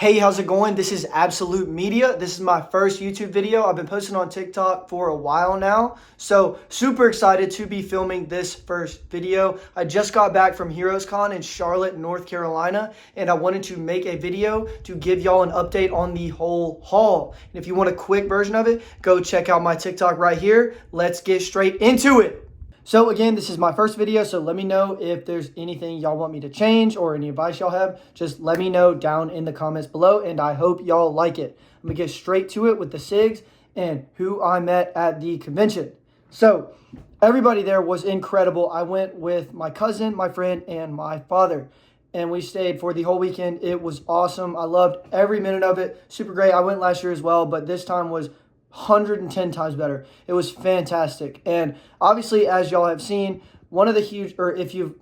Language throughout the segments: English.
Hey, how's it going? This is Absolute Media. This is my first YouTube video. I've been posting on TikTok for a while now. So super excited to be filming this first video. I just got back from HeroesCon in Charlotte, North Carolina, and I wanted to make a video to give y'all an update on the whole haul. And if you want a quick version of it, go check out my TikTok right here. Let's get straight into it. So again, this is my first video, so let me know if there's anything y'all want me to change or any advice y'all have. Just let me know down in the comments below, and I hope y'all like it. I'm gonna get straight to it with the SIGs and who I met at the convention. So everybody there was incredible. I went with my cousin, my friend, and my father, and we stayed for the whole weekend. It was awesome. I loved every minute of it. Super great. I went last year as well, but this time was 110 times better. It was fantastic. And obviously, as y'all have seen, one of the huge, or if you've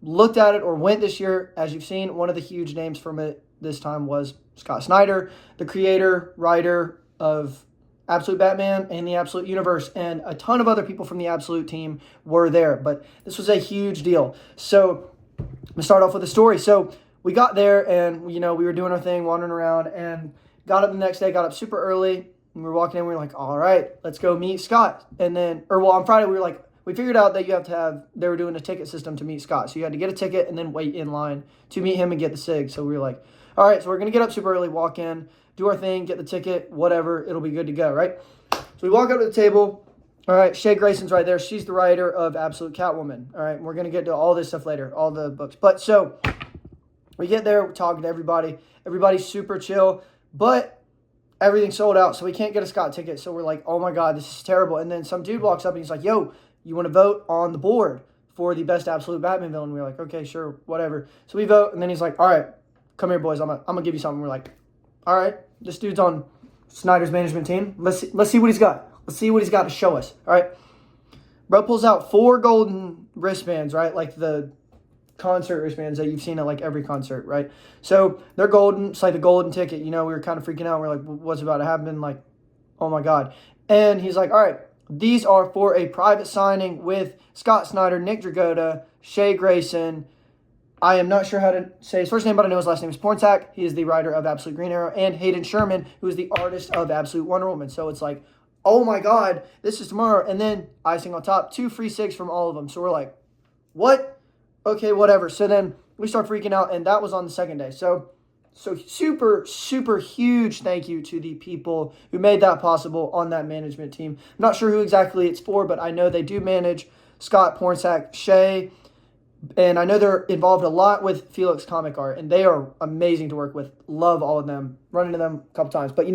looked at it or went this year, as you've seen, one of the huge names from it this time was Scott Snyder, the creator, writer of Absolute Batman and the Absolute Universe, and a ton of other people from the Absolute team were there. But this was a huge deal. So I'm gonna start off with a story. So we got there and, we were doing our thing, wandering around, and got up the next day, got up super early. And we were walking in, we were like, all right, let's go meet Scott. And then, on Friday, we figured out that they were doing a ticket system to meet Scott. So you had to get a ticket and then wait in line to meet him and get the SIG. So we were like, all right, so we're going to get up super early, walk in, do our thing, get the ticket, whatever, it'll be good to go, right? So we walk up to the table. All right, Shay Grayson's right there. She's the writer of Absolute Catwoman. All right, we're going to get to all this stuff later, all the books. But so we get there, we're talking to everybody. Everybody's super chill, but everything sold out, so we can't get a Scott ticket. So we're like, oh my God, this is terrible. And then some dude walks up and he's like, yo, you want to vote on the board for the best Absolute Batman villain? We're like, okay, sure, whatever. So we vote, and then he's like, all right, come here, boys. I'm gonna give you something. We're like, all right, this dude's on Snyder's management team. Let's see what he's got. Let's see what he's got to show us. All right. Bro pulls out 4 golden wristbands, right? Like the concert wristbands that you've seen at like every concert, right? So they're golden. It's like the golden ticket. We were kind of freaking out. We're like, what's about to happen? Like, oh my God. And he's like, all right, these are for a private signing with Scott Snyder, Nick Dragotta, Shay Grayson. I am not sure how to say his first name, but I know his last name is Pornsak. He is the writer of Absolute Green Arrow, and Hayden Sherman, who is the artist of Absolute Wonder Woman. So it's like, oh my God, this is tomorrow. And then icing on top, 2 free SIGs from all of them. So we're like, what? Okay, whatever. So then we start freaking out, and that was on the second day. So super, super huge thank you to the people who made that possible on that management team. I'm not sure who exactly it's for, but I know they do manage Scott, Pornsak, Shay, and I know they're involved a lot with Felix Comic Art, and they are amazing to work with. Love all of them. Run into them a couple times. But,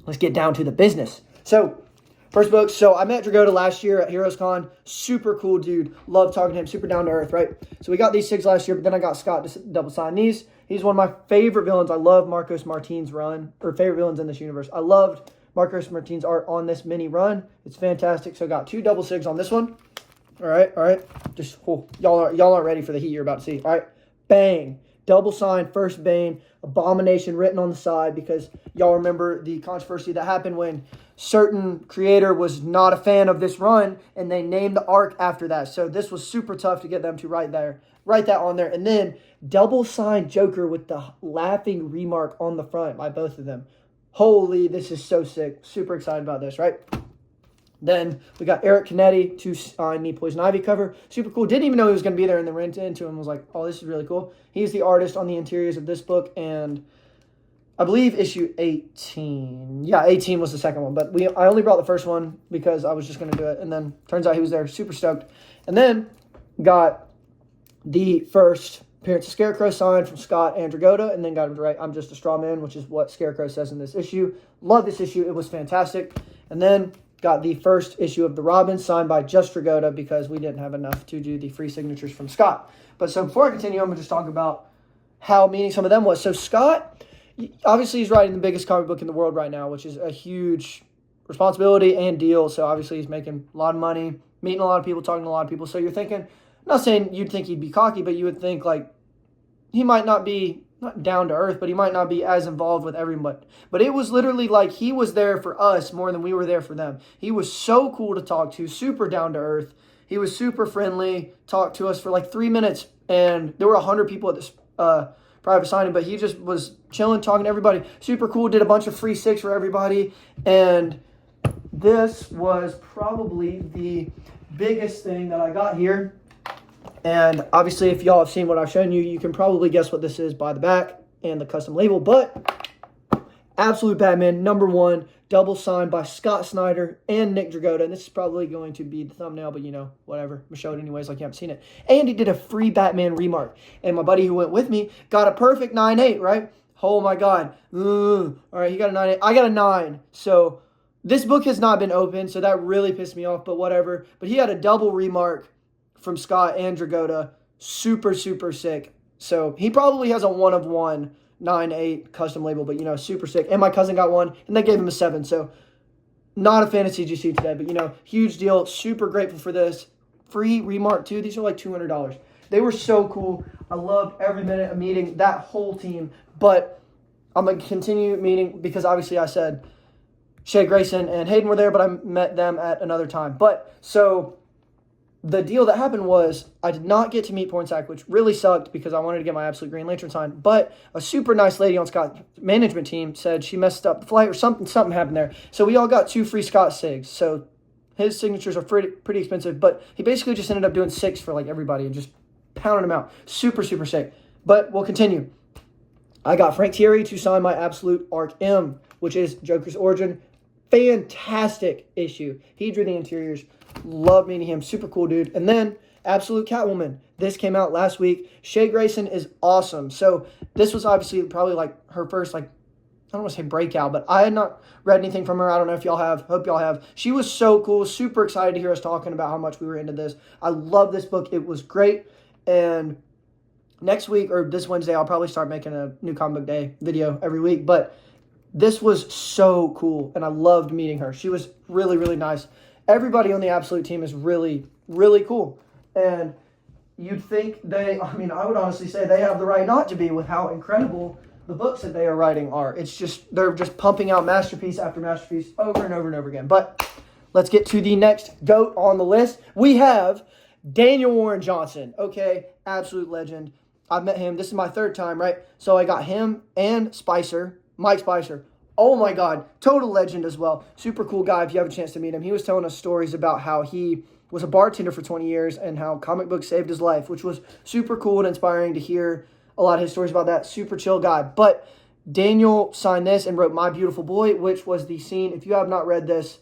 let's get down to the business. So first book, so I met Dragotta last year at HeroesCon. Super cool dude. Love talking to him. Super down to earth, right? So we got these 6 last year, but then I got Scott to double sign these. He's one of my favorite villains. I love Marcos Martin's run, or favorite villains in this universe. I loved Marcos Martin's art on this mini run. It's fantastic. So I got 2 double SIGs on this one. All right. Just cool. Y'all aren't ready for the heat you're about to see. All right. Bang. Double sign, first Bane, Abomination written on the side, because y'all remember the controversy that happened when certain creator was not a fan of this run, and they named the arc after that. So this was super tough to get them to write that on there. And then double sign Joker with the laughing remark on the front by both of them. Holy, this is so sick. Super excited about this, right? Then we got Eric Canetti to sign the Poison Ivy cover. Super cool. Didn't even know he was going to be there, and then ran into him and was like, oh, this is really cool. He's the artist on the interiors of this book, and I believe issue 18. Yeah, 18 was the second one, but I only brought the first one because I was just going to do it, and then turns out he was there. Super stoked. And then got the first appearance of Scarecrow signed from Scott and Dragotta, and then got him to write I'm Just a Straw Man, which is what Scarecrow says in this issue. Love this issue. It was fantastic. And then got the first issue of the Robin signed by just Dragotta, because we didn't have enough to do the free signatures from Scott. But so before I continue, I'm going to just talk about how meaning some of them was. So Scott, obviously he's writing the biggest comic book in the world right now, which is a huge responsibility and deal. So obviously he's making a lot of money, meeting a lot of people, talking to a lot of people. So you're thinking, I'm not saying you'd think he'd be cocky, but you would think like he might not be not down to earth, but he might not be as involved with everyone. But it was literally like he was there for us more than we were there for them. He was so cool to talk to, super down to earth. He was super friendly, talked to us for like 3 minutes, and there were 100 people at this private signing, but he just was chilling, talking to everybody. Super cool. Did a bunch of free six for everybody. And this was probably the biggest thing that I got here. And obviously, if y'all have seen what I've shown you, you can probably guess what this is by the back and the custom label. But Absolute Batman #1, double signed by Scott Snyder and Nick Dragotta. And this is probably going to be the thumbnail, but whatever. I'm going to show it anyways, like you haven't seen it. And he did a free Batman remark. And my buddy who went with me got a perfect 9.8, right? Oh my God. All right, he got a 9.8. I got a 9. So this book has not been opened, so that really pissed me off, but whatever. But he had a double remark from Scott and Dragotta. Super, super sick. So he probably has a 1 of 1 9.8 custom label, but super sick. And my cousin got one, and they gave him a 7. So not a fantasy GC today, but huge deal. Super grateful for this. Free remark too. These are like $200. They were so cool. I loved every minute of meeting that whole team. But I'm going to continue meeting because obviously I said Shea Grayson and Hayden were there, but I met them at another time. But so the deal that happened was I did not get to meet Pornsack, which really sucked because I wanted to get my Absolute Green Lantern signed. But a super nice lady on Scott's management team said she messed up the flight or something happened there. So we all got 2 free Scott SIGs. So his signatures are pretty expensive, but he basically just ended up doing 6 for like everybody and just pounding them out. Super, super sick. But we'll continue. I got Frank Thierry to sign my Absolute Arc M, which is Joker's Origin. Fantastic issue. He drew the interiors. Love meeting him. Super cool dude. And then Absolute Catwoman. This came out last week. Shea Grayson is awesome. So this was obviously probably like her first, like, I don't want to say breakout, but I had not read anything from her. I don't know if y'all have. Hope y'all have. She was so cool. Super excited to hear us talking about how much we were into this. I love this book. It was great. And next week or this Wednesday, I'll probably start making a new comic book day video every week. But this was so cool, and I loved meeting her. She was really, really nice. Everybody on the Absolute team is really, really cool. And you'd think I would honestly say they have the right not to be with how incredible the books that they are writing are. It's just, they're just pumping out masterpiece after masterpiece over and over and over again. But let's get to the next GOAT on the list. We have Daniel Warren Johnson. Okay, absolute legend. I've met him. This is my 3rd time, right? So I got him and Spicer, Mike Spicer. Oh my God, total legend as well. Super cool guy if you have a chance to meet him. He was telling us stories about how he was a bartender for 20 years and how comic books saved his life, which was super cool and inspiring to hear a lot of his stories about that. Super chill guy. But Daniel signed this and wrote My Beautiful Boy, which was the scene. If you have not read this,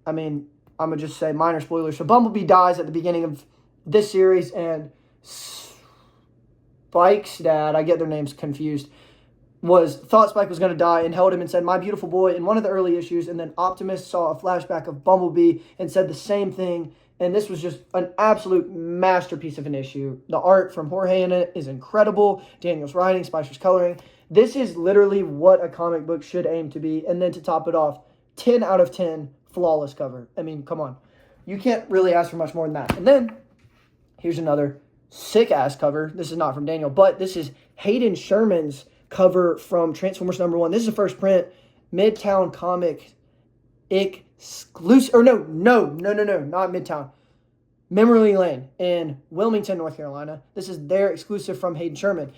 I'm going to just say minor spoilers. So Bumblebee dies at the beginning of this series, and Spike's dad, I get their names confused, thought Spike was going to die and held him and said, "My beautiful boy," in one of the early issues. And then Optimus saw a flashback of Bumblebee and said the same thing. And this was just an absolute masterpiece of an issue. The art from Jorge in it is incredible. Daniel's writing, Spicer's coloring. This is literally what a comic book should aim to be. And then to top it off, 10 out of 10 flawless cover. I mean, come on. You can't really ask for much more than that. And then here's another sick-ass cover. This is not from Daniel, but this is Hayden Sherman's cover from Transformers #1. This is the first print. Midtown Comic exclusive. Or no, not Midtown. Memory Lane in Wilmington, North Carolina. This is their exclusive from Hayden Sherman.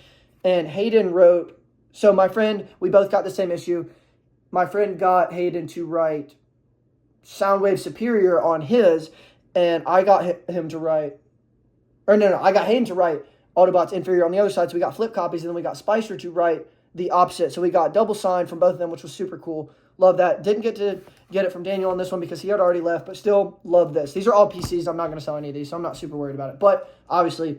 And Hayden wrote, so my friend, we both got the same issue. My friend got Hayden to write Soundwave Superior on his, and I got him to write, I got Hayden to write Autobots Inferior on the other side, so we got flip copies, and then we got Spicer to write the opposite. So we got double signed from both of them, which was super cool. Love that. Didn't get to get it from Daniel on this one because he had already left, but still love this. These are all PCs. I'm not going to sell any of these, so I'm not super worried about it. But obviously,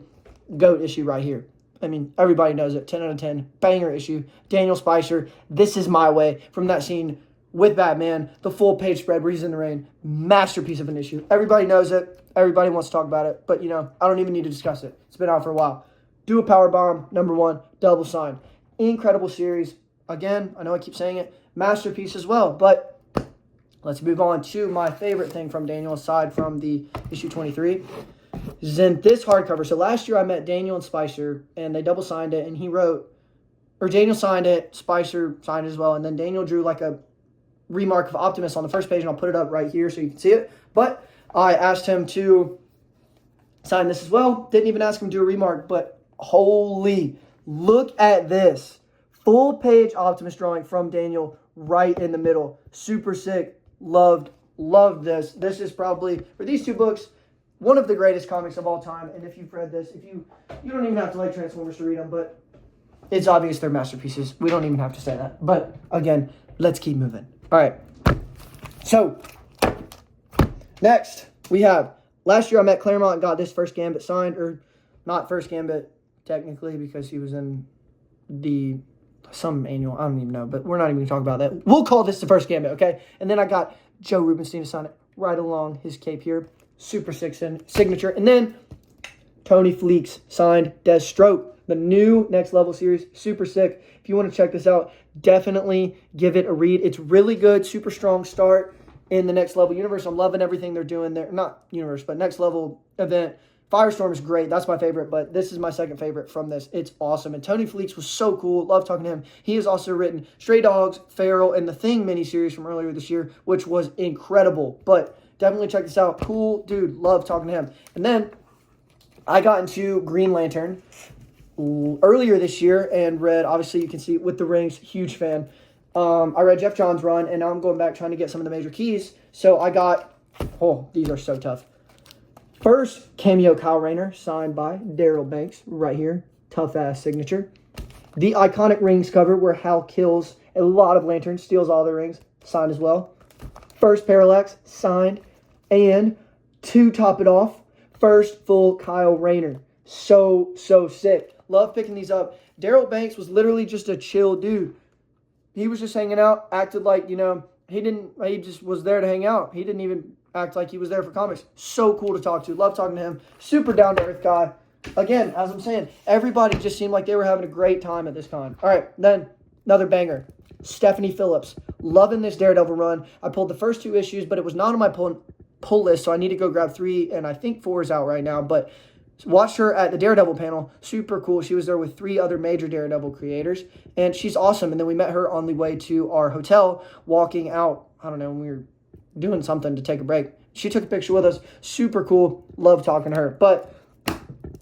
GOAT issue right here. I mean, everybody knows it. 10 out of 10. Banger issue. Daniel Spicer. This is my way from that scene with Batman. The full page spread where he's in the rain. Masterpiece of an issue. Everybody knows it. Everybody wants to talk about it. But, I don't even need to discuss it. It's been out for a while. Do a Power Bomb, #1, double sign. Incredible series. Again, I know I keep saying it. Masterpiece as well. But let's move on to my favorite thing from Daniel, aside from the issue 23. Is in this hardcover. So last year I met Daniel and Spicer, and they double signed it, and Daniel signed it, Spicer signed it as well, and then Daniel drew like a remark of Optimus on the first page, and I'll put it up right here so you can see it. But I asked him to sign this as well. Didn't even ask him to do a remark, but holy, Look at this. Full page Optimus drawing from Daniel right in the middle. Super sick. Loved this. This is probably, for these two books, one of the greatest comics of all time. And if you've read this, you don't even have to like Transformers to read them, but it's obvious they're masterpieces. We don't even have to say that. But again, let's keep moving. All right. So, next, we have, last year I met Claremont and got this First Gambit signed, or not First Gambit technically because he was in some annual, I don't even know, but we're not even going to talk about that. We'll call this the First Gambit, okay? And then I got Joe Rubenstein to sign it right along his cape here. Super sick signature. And then Tony Fleeks signed Deathstroke, the new Next Level series. Super sick. If you want to check this out, definitely give it a read. It's really good. Super strong start in the Next Level universe. I'm loving everything they're doing there. Not universe, but Next Level event. Firestorm is great. That's my favorite, but this is my second favorite from this. It's awesome. And Tony Fleeks was so cool. Love talking to him. He has also written Stray Dogs, Feral, and The Thing miniseries from earlier this year, which was incredible. But definitely check this out. Cool dude. Love talking to him. And then I got into Green Lantern earlier this year and read, obviously you can see with the rings, huge fan. I read Jeff Johns' run, and now I'm going back trying to get some of the major keys. So I got, these are so tough. First, cameo Kyle Rayner, signed by Daryl Banks, right here. Tough-ass signature. The iconic rings cover where Hal kills a lot of lanterns, steals all their rings, signed as well. First Parallax, signed. And to top it off, first full Kyle Rayner. So sick. Love picking these up. Daryl Banks was literally just a chill dude. He was just hanging out, acted like, he just was there to hang out. He didn't even act like he was there for comics. So cool to talk to. Love talking to him. Super down-to-earth guy. Again, as I'm saying, everybody just seemed like they were having a great time at this con. All right, then another banger. Stephanie Phillips. Loving this Daredevil run. I pulled the first 2 issues, but it was not on my pull list, so I need to go grab 3, and I think 4 is out right now. But watched her at the Daredevil panel. Super cool. She was there with 3 other major Daredevil creators, and she's awesome. And then we met her on the way to our hotel, walking out. I don't know, when we were doing something to take a break. She took a picture with us. Super cool. Love talking to her. But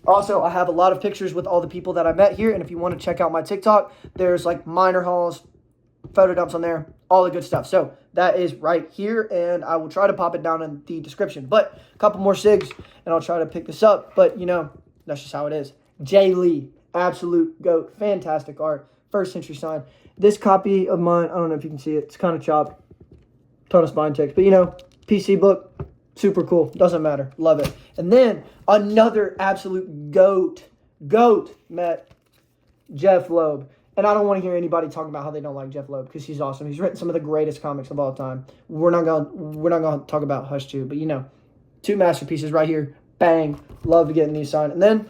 also, I have a lot of pictures with all the people that I met here. And if you want to check out my TikTok, there's like minor hauls, photo dumps on there, all the good stuff. So that is right here. And I will try to pop it down in the description. But a couple more SIGs and I'll try to pick this up. But, that's just how it is. Jay Lee, absolute GOAT. Fantastic art. First Century sign. This copy of mine, I don't know if you can see it. It's kind of chopped. Ton of spine ticks. But, PC book, super cool. Doesn't matter. Love it. And then another absolute GOAT met Jeff Loeb. And I don't want to hear anybody talking about how they don't like Jeff Loeb because he's awesome. He's written some of the greatest comics of all time. We're not going to talk about Hush 2, but 2 masterpieces right here. Bang. Love getting these signed. And then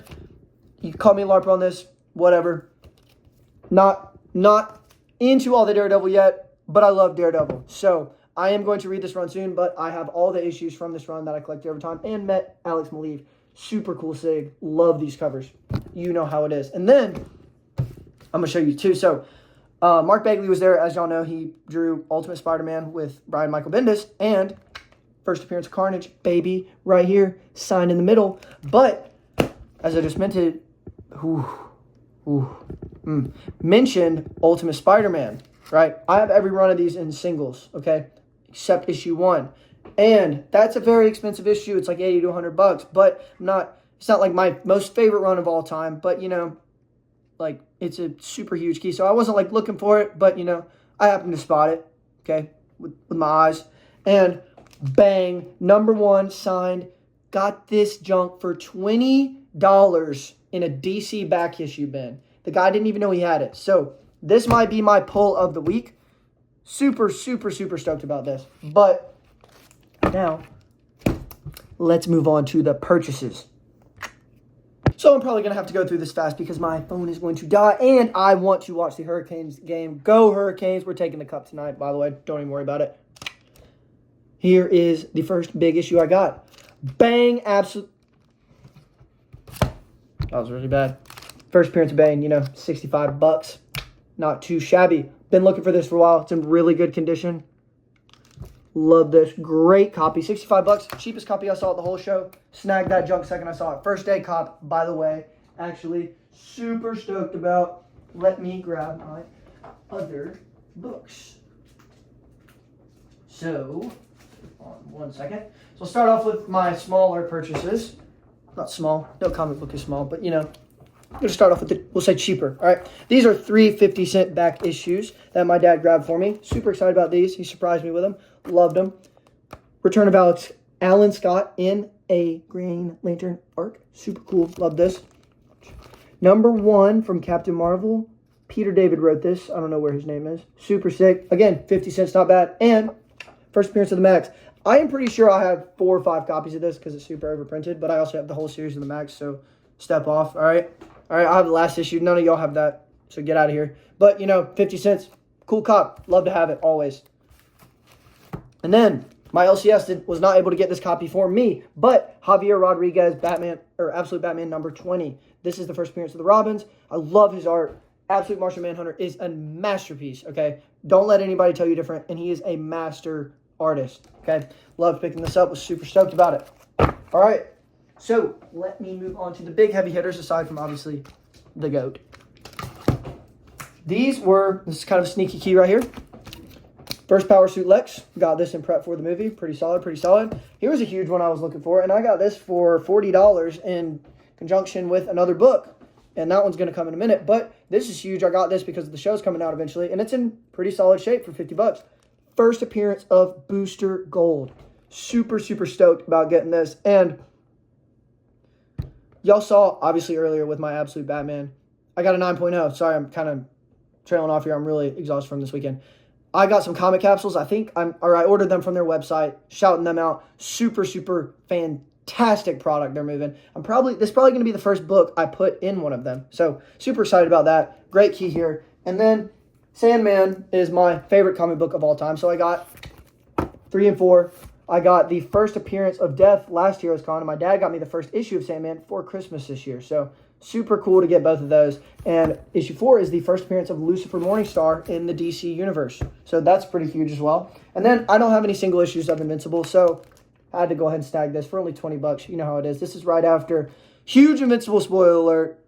you call me a LARP on this, whatever. Not into all the Daredevil yet, but I love Daredevil. So I am going to read this run soon, but I have all the issues from this run that I collected over time and met Alex Maleev. Super cool sig. Love these covers. You know how it is. And then I'm going to show you 2. So Mark Bagley was there. As y'all know, he drew Ultimate Spider-Man with Brian Michael Bendis. And first appearance of Carnage, baby, right here, signed in the middle. But as I just mentioned, mentioned Ultimate Spider-Man, right? I have every run of these in singles, okay? Except issue 1. And that's a very expensive issue. It's like $80 to $100, but it's not like my most favorite run of all time, but it's a super huge key. So I wasn't looking for it, but I happened to spot it, okay, with my eyes. And bang, number 1 signed. Got this junk for $20 in a DC back issue bin. The guy didn't even know he had it. So this might be my pull of the week. Super stoked about this. But now, let's move on to the purchases. So I'm probably going to have to go through this fast because my phone is going to die. And I want to watch the Hurricanes game. Go Hurricanes. We're taking the cup tonight, by the way. Don't even worry about it. Here is the first big issue I got. Bang, absolute. That was really bad. First appearance of Bane, $65. Not too shabby. Been looking for this for a while. It's in really good condition. Love this. Great copy. $65. Cheapest copy I saw at the whole show. Snagged that junk second I saw it. First day cop, by the way. Actually, super stoked about. Let me grab my other books. So, on 1 second. So I'll start off with my smaller purchases. Not small, no comic book is small, but you know, I'm going to start off with the, we'll say cheaper. All right, these are 3 50-cent back issues that my dad grabbed for me. Super excited about these. He surprised me with them. Loved them. Return of Alan Scott in a Green Lantern arc. Super cool. Love this. #1 from Captain Marvel. Peter David wrote this. I don't know where his name is. Super sick. Again, 50 cents, not bad. And first appearance of the Max. I am pretty sure I have 4 or 5 copies of this because it's super overprinted, but I also have the whole series of the Max, so step off, all right? All right, I have the last issue. None of y'all have that, so get out of here. But, you know, 50 cents, cool cop. Love to have it, always. And then my LCS was not able to get this copy for me, but Javier Rodriguez, Batman, or Absolute Batman #20. This is the first appearance of the Robins. I love his art. Absolute Martian Manhunter is a masterpiece, okay? Don't let anybody tell you different, and he is a master artist, okay? Loved picking this up. Was super stoked about it. All right, so let me move on to the big heavy hitters, aside from, obviously, the GOAT. This is kind of a sneaky key right here. First Power Suit Lex. Got this in prep for the movie. Pretty solid, pretty solid. Here's a huge one I was looking for, and I got this for $40 in conjunction with another book. And that one's going to come in a minute. But this is huge. I got this because the show's coming out eventually. And it's in pretty solid shape for 50 bucks. First appearance of Booster Gold. Super, super stoked about getting this. And y'all saw, obviously, earlier with my Absolute Batman. I got a 9.0. Sorry, I'm kind of trailing off here. I'm really exhausted from this weekend. I got some comic capsules. I ordered them from their website. Shouting them out. Super, super fantastic product they're moving. This is probably going to be the first book I put in one of them. So super excited about that. Great key here. And then Sandman is my favorite comic book of all time. So I got 3 and 4. I got the first appearance of Death last Heroes Con, and my dad got me the first issue of Sandman for Christmas this year. So super cool to get both of those. And issue 4 is the first appearance of Lucifer Morningstar in the DC universe. So that's pretty huge as well. And then I don't have any single issues of Invincible, so I had to go ahead and snag this for only 20 bucks. You know how it is. This is right after huge Invincible spoiler alert.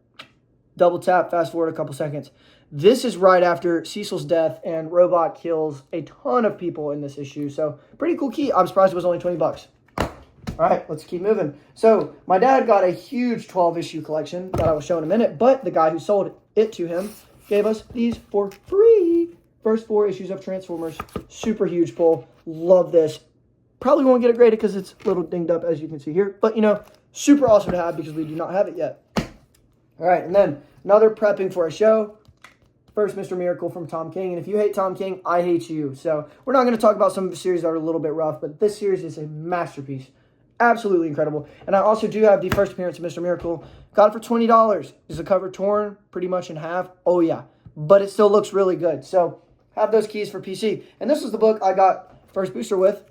Double tap, fast forward a couple seconds. This is right after Cecil's death and Robot kills a ton of people in this issue. So pretty cool key. I'm surprised it was only 20 bucks. All right, let's keep moving. So my dad got a huge 12-issue collection that I will show in a minute, but the guy who sold it to him gave us these for free. First 4 issues of Transformers. Super huge pull. Love this. Probably won't get it graded because it's a little dinged up, as you can see here. But, you know, super awesome to have because we do not have it yet. All right, and then another prepping for a show. First Mr. Miracle from Tom King. And if you hate Tom King, I hate you. So we're not going to talk about some of the series that are a little bit rough, but this series is a masterpiece. Absolutely incredible. And I also do have the first appearance of Mr. Miracle. Got it for $20. Is the cover torn pretty much in half? Oh, yeah. But it still looks really good. So have those keys for PC. And this was the book I got first booster with.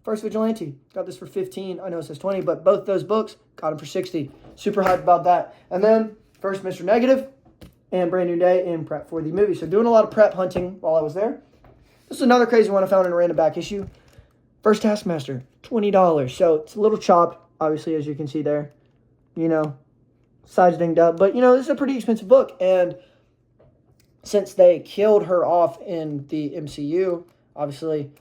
First Vigilante. Got this for 15. I know it says 20, but both those books got them for 60. Super hyped about that. And then first Mr. Negative and Brand New Day in prep for the movie. So doing a lot of prep hunting while I was there. This is another crazy one I found in a random back issue. First Taskmaster, $20. So it's a little chopped, obviously, as you can see there. You know, sides dinged up. But, you know, this is a pretty expensive book. And since they killed her off in the MCU, obviously,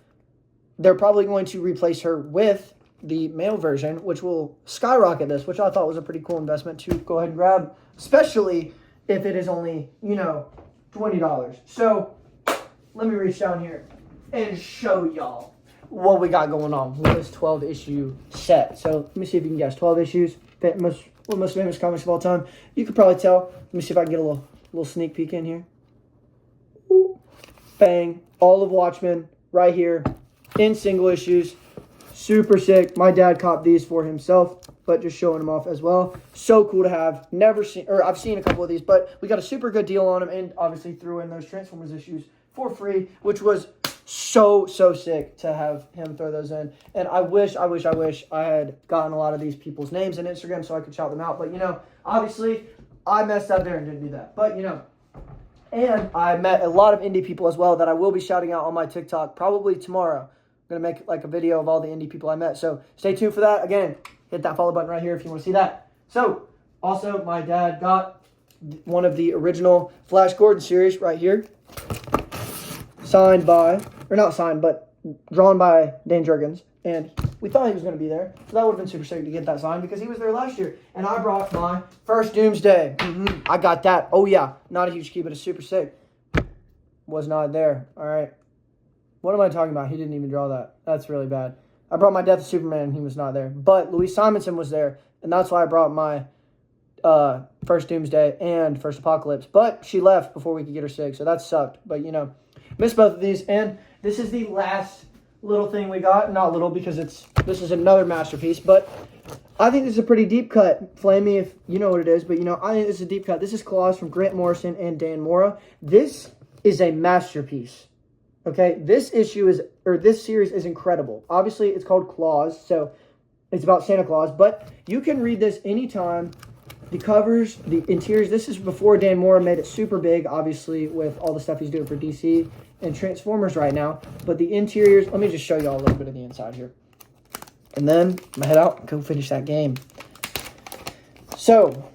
they're probably going to replace her with the male version, which will skyrocket this, which I thought was a pretty cool investment to go ahead and grab, especially if it is only, you know, $20. So let me reach down here and show y'all what we got going on with this 12-issue set. So let me see if you can guess. 12 issues, most famous comics of all time. You could probably tell. Let me see if I can get a little sneak peek in here. Ooh. Bang. All of Watchmen right here in single issues. Super sick. My dad copped these for himself, but just showing them off as well. So cool to have. I've seen a couple of these, but we got a super good deal on them, and obviously threw in those Transformers issues for free, which was so sick to have him throw those in. And I wish I had gotten a lot of these people's names on Instagram so I could shout them out. But, you know, obviously I messed up there and didn't do that. But, you know, and I met a lot of indie people as well that I will be shouting out on my TikTok probably tomorrow. I'm going to make like a video of all the indie people I met. So stay tuned for that. Again, hit that follow button right here if you want to see that. So also my dad got one of the original Flash Gordon series right here. Signed by, or not signed, but drawn by Dan Jurgens. And we thought he was going to be there. So that would have been super sick to get that signed because he was there last year. And I brought my first Doomsday. I got that. Oh, yeah. Not a huge key, but it's super sick. Was not there. All right. What am I talking about? He didn't even draw that. That's really bad. I brought my Death of Superman, and he was not there. But Louise Simonson was there, and that's why I brought my first Doomsday and first Apocalypse. But she left before we could get her sig, so that sucked. But, you know, missed both of these. And this is the last little thing we got. Not little because this is another masterpiece, but I think this is a pretty deep cut. Flame me if you know what it is, but, you know, I think this is a deep cut. This is Claws from Grant Morrison and Dan Mora. This is a masterpiece. Okay, this series is incredible. Obviously, it's called Claws, so it's about Santa Claus, but you can read this anytime. The covers, the interiors, this is before Dan Mora made it super big, obviously, with all the stuff he's doing for DC and Transformers right now. But the interiors, let me just show y'all a little bit of the inside here. And then I'm going to head out and go finish that game. So,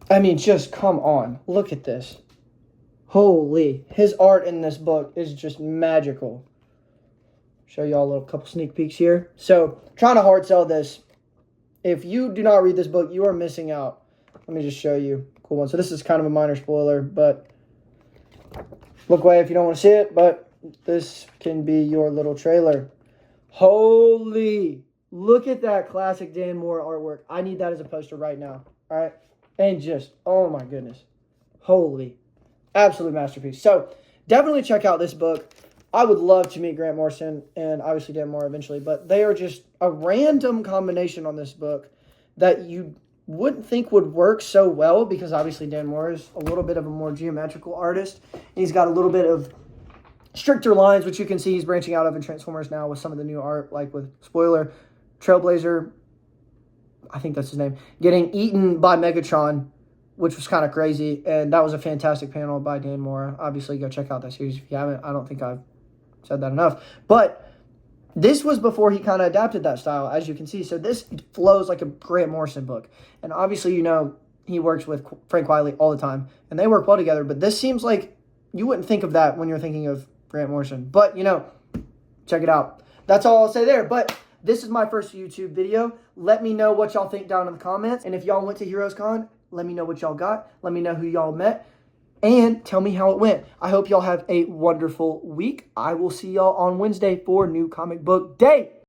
I mean, just come on. Look at this. Holy, his art in this book is just magical. Show y'all a little couple sneak peeks here. So, trying to hard sell this. If you do not read this book, you are missing out. Let me just show you. Cool one. So, this is kind of a minor spoiler, but look away if you don't want to see it, but this can be your little trailer. Holy, look at that classic Dan Mora artwork. I need that as a poster right now. All right. And just, oh my goodness. Holy. Absolute masterpiece. So, definitely check out this book. I would love to meet Grant Morrison and obviously Dan Mora eventually, but they are just a random combination on this book that you wouldn't think would work so well because obviously Dan Mora is a little bit of a more geometrical artist. He's got a little bit of stricter lines, which you can see he's branching out of in Transformers now with some of the new art, like with, spoiler, Trailblazer, I think that's his name, getting eaten by Megatron, which was kind of crazy, and that was a fantastic panel by Dan Mora. Obviously, go check out that series if you haven't. I don't think I've said that enough. But this was before he kind of adapted that style, as you can see. So this flows like a Grant Morrison book. And obviously, you know, he works with Frank Wiley all the time, and they work well together. But this seems like you wouldn't think of that when you're thinking of Grant Morrison. But, you know, check it out. That's all I'll say there. But this is my first YouTube video. Let me know what y'all think down in the comments. And if y'all went to Heroes Con, let me know what y'all got. Let me know who y'all met. And tell me how it went. I hope y'all have a wonderful week. I will see y'all on Wednesday for New Comic Book Day.